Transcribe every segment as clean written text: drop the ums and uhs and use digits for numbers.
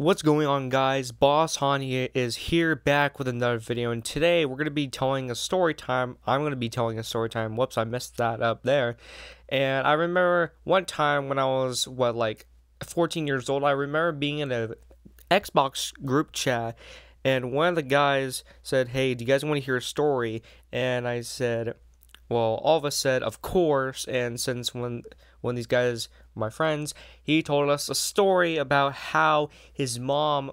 What's going on, guys? Boss Hani is here back with another video, and today we're going to be telling a story time. I'm going to be telling a story time. Whoops, I messed that up there. And I remember one time when I was, 14 years old, I remember being in a Xbox group chat, and one of the guys said, "Hey, do you guys want to hear a story?" And I said, well, all of us said, of course, and since when these guys were my friends, he told us a story about how his mom,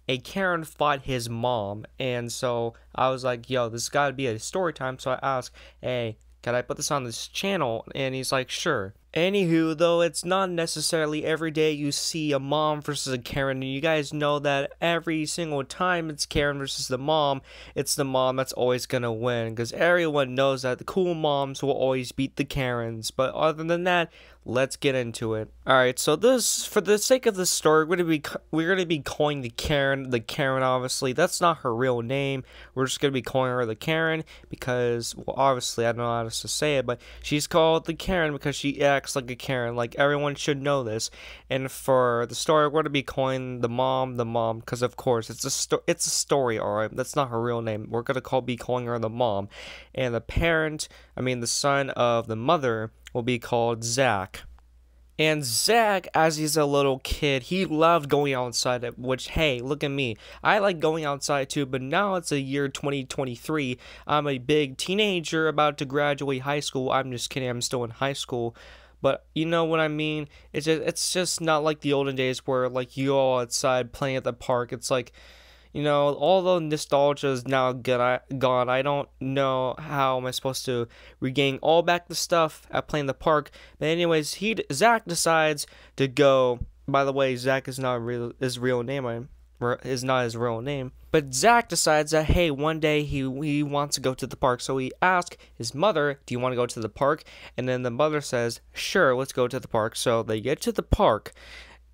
a Karen fought his mom, and so I was like, yo, this has got to be a story time, so I asked, hey, can I put this on this channel? And he's like, sure. Anywho, though, it's not necessarily every day you see a mom versus a Karen, and you guys know that every single time it's Karen versus the mom, it's the mom that's always gonna win, because everyone knows that the cool moms will always beat the Karens. But other than that, let's get into it. Alright, so for the sake of this story, we're gonna be calling the Karen, obviously. That's not her real name. We're just gonna be calling her the Karen, because, well, obviously, I don't know how else to say it, but she's called the Karen because she acts like a Karen. Like, everyone should know this. And for the story, we're going to be calling the mom, because of course it's a story. All right, that's not her real name. We're going to be calling her the mom, and the son of the mother will be called Zach. And Zach, as he's a little kid, he loved going outside, which, hey, look at me. I like going outside too, but now it's the year 2023. I'm a big teenager about to graduate high school. I'm just kidding, I'm still in high school. But you know what I mean? It's just not like the olden days where, like, you all outside playing at the park. It's like, you know, all the nostalgia is now gone. I don't know how am I supposed to regain all back the stuff at playing the park. But anyways, Zach decides to go. By the way, Zach is not his real name. But Zach decides that, hey, one day he wants to go to the park. So he asks his mother, "Do you want to go to the park?" And then the mother says, "Sure, let's go to the park." So they get to the park.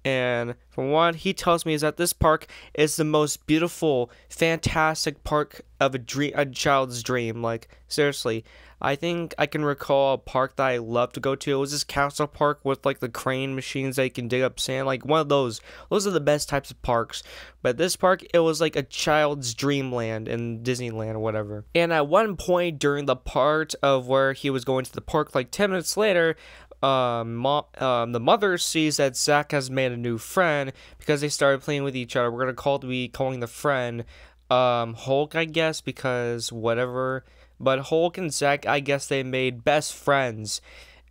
And from what he tells me is that this park is the most beautiful, fantastic park of a child's dream. Like, seriously, I think I can recall a park that I love to go to. It was this castle park with, like, the crane machines that you can dig up sand. Like, one of those. Those are the best types of parks. But this park, it was like a child's dreamland in Disneyland or whatever. And at one point during the part of where he was going to the park, like 10 minutes later, the mother sees that Zach has made a new friend because they started playing with each other. We're gonna be calling the friend Hulk, I guess, because whatever. But Hulk and Zach, I guess they made best friends.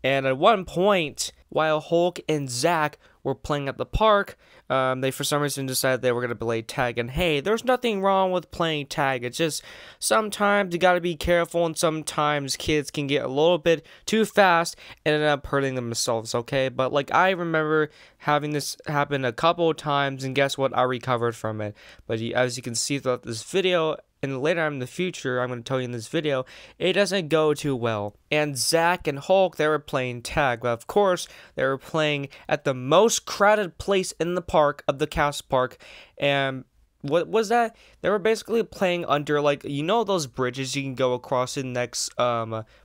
And at one point, while Hulk and Zach were playing at the park, they for some reason decided they were going to play tag. And hey, there's nothing wrong with playing tag. It's just sometimes you got to be careful, and sometimes kids can get a little bit too fast and end up hurting themselves, okay? But, like, I remember having this happen a couple of times, and guess what? I recovered from it. But as you can see throughout this video, and later in the future, I'm going to tell you in this video, it doesn't go too well. And Zach and Hulk, they were playing tag. But of course, they were playing at the most crowded place in the park, of the castle park. And what was that? They were basically playing under, like, you know those bridges you can go across in the next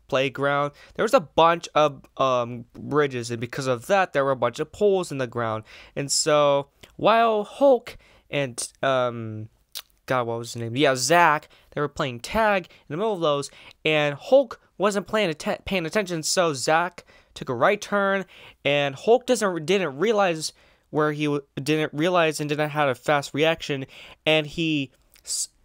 playground? There was a bunch of bridges, and because of that, there were a bunch of poles in the ground. And so, while Hulk and God, what was his name? Yeah, Zach. They were playing tag in the middle of those, and Hulk wasn't paying attention. So Zach took a right turn, and Hulk didn't realize and didn't have a fast reaction, and he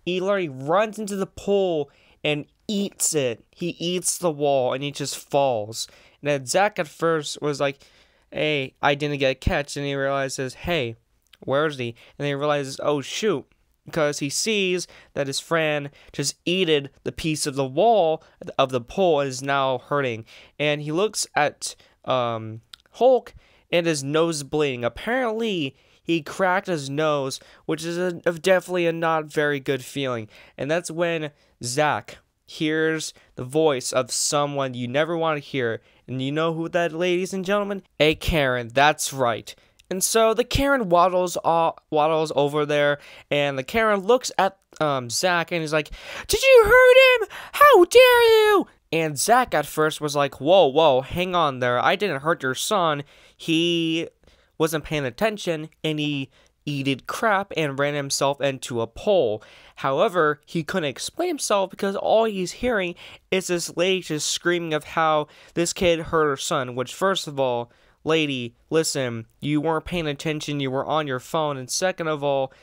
literally runs into the pole and eats it. He eats the wall, and he just falls. And then Zach at first was like, "Hey, I didn't get a catch," and he realizes, "Hey, where is he?" And then he realizes, "Oh shoot." Because he sees that his friend just eated the piece of the wall of the pole and is now hurting. And he looks at Hulk, and his nose is bleeding. Apparently, he cracked his nose, which is definitely a not very good feeling. And that's when Zach hears the voice of someone you never want to hear. And you know who that, ladies and gentlemen? A Karen, that's right. And so the Karen waddles over there, and the Karen looks at Zach, and he's like, "Did you hurt him? How dare you?" And Zach at first was like, whoa, hang on there. I didn't hurt your son. He wasn't paying attention, and he eated crap and ran himself into a pole. However, he couldn't explain himself because all he's hearing is this lady just screaming of how this kid hurt her son, which, first of all, lady, listen, you weren't paying attention, you were on your phone, and second of all,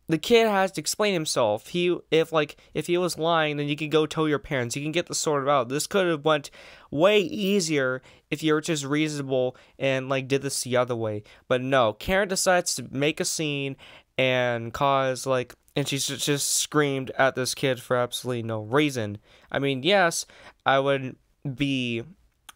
the kid has to explain himself. If he was lying, then you can go tell your parents. You can get this sorted out. This could have went way easier if you were just reasonable and did this the other way. But no, Karen decides to make a scene and and she just screamed at this kid for absolutely no reason. I mean, yes, I would be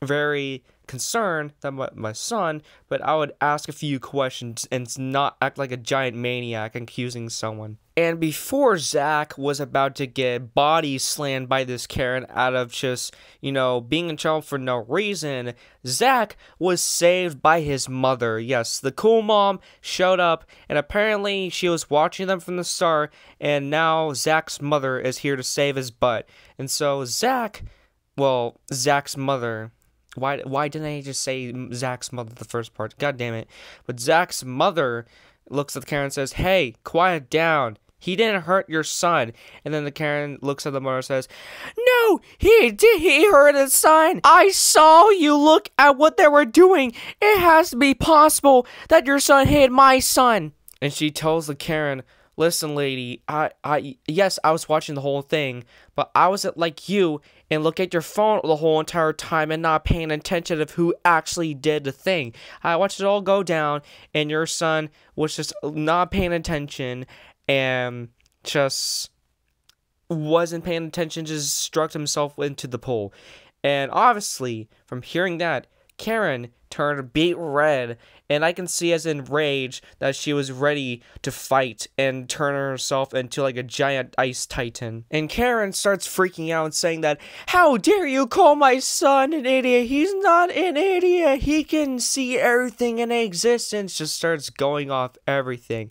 very concerned that my son, but I would ask a few questions and not act like a giant maniac accusing someone. And before Zach was about to get body slammed by this Karen out of just, being in trouble for no reason, Zach was saved by his mother. Yes, the cool mom showed up, and apparently she was watching them from the start, and now Zach's mother is here to save his butt. And so Zach's mother... Why didn't I just say Zach's mother the first part? God damn it. But Zach's mother looks at Karen and says, "Hey, quiet down. He didn't hurt your son." And then the Karen looks at the mother and says, "No, he did. He hurt his son. I saw you look at what they were doing. It has to be possible that your son hit my son." And she tells the Karen, "Listen, lady, yes, I was watching the whole thing, but I wasn't like you and look at your phone the whole entire time and not paying attention of who actually did the thing. I watched it all go down, and your son was just not paying attention and just wasn't paying attention, just struck himself into the pool." And obviously, from hearing that, Karen turned beet red, and I can see as in rage that she was ready to fight and turn herself into a giant ice titan. And Karen starts freaking out and saying that, "How dare you call my son an idiot? He's not an idiot. He can see everything in existence." Just starts going off everything.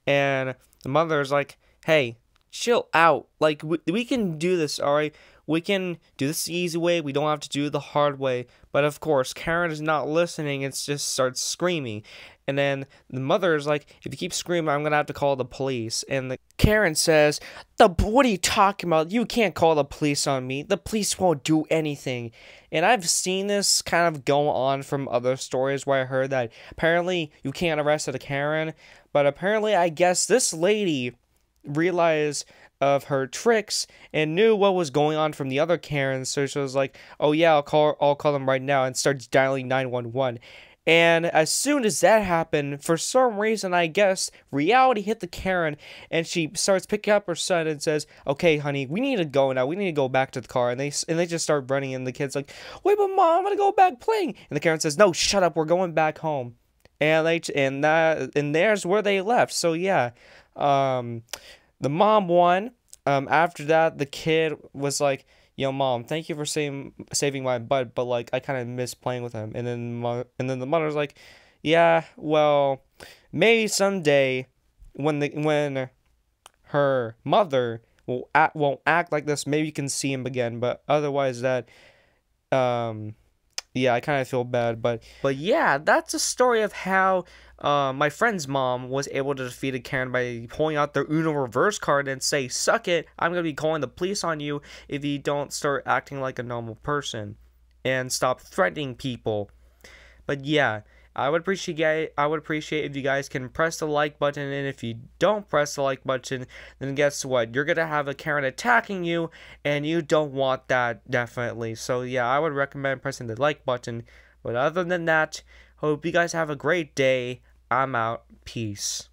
And the mother's like, "Hey, chill out. We can do this, alright? We can do this the easy way. We don't have to do it the hard way." But of course, Karen is not listening and just starts screaming. And then the mother is like, "If you keep screaming, I'm going to have to call the police." And Karen says, "What are you talking about? You can't call the police on me. The police won't do anything." And I've seen this kind of go on from other stories where I heard that apparently you can't arrest a Karen. But apparently, I guess this lady realized of her tricks and knew what was going on from the other Karens, so she was like, "Oh yeah, I'll call them right now," and starts dialing 911. And as soon as that happened, for some reason, I guess reality hit the Karen, and she starts picking up her son and says, "Okay, honey, we need to go now. We need to go back to the car." And they just start running, and the kid's like, "Wait, but mom, I'm gonna go back playing." And the Karen says, "No, shut up. We're going back home." And there's where they left. So yeah, the mom won. After that, the kid was like, "Yo, mom, thank you for saving my butt, but I kind of miss playing with him." And then the mother's like, "Yeah, well, maybe someday when her mother won't act like this, maybe you can see him again. But otherwise, yeah, I kind of feel bad." But yeah, that's a story of how my friend's mom was able to defeat a Karen by pulling out their Uno reverse card and say, "Suck it, I'm going to be calling the police on you if you don't start acting like a normal person and stop threatening people." But yeah, I would appreciate if you guys can press the like button, and if you don't press the like button, then guess what? You're going to have a Karen attacking you, and you don't want that, definitely. So yeah, I would recommend pressing the like button. But other than that, hope you guys have a great day. I'm out. Peace.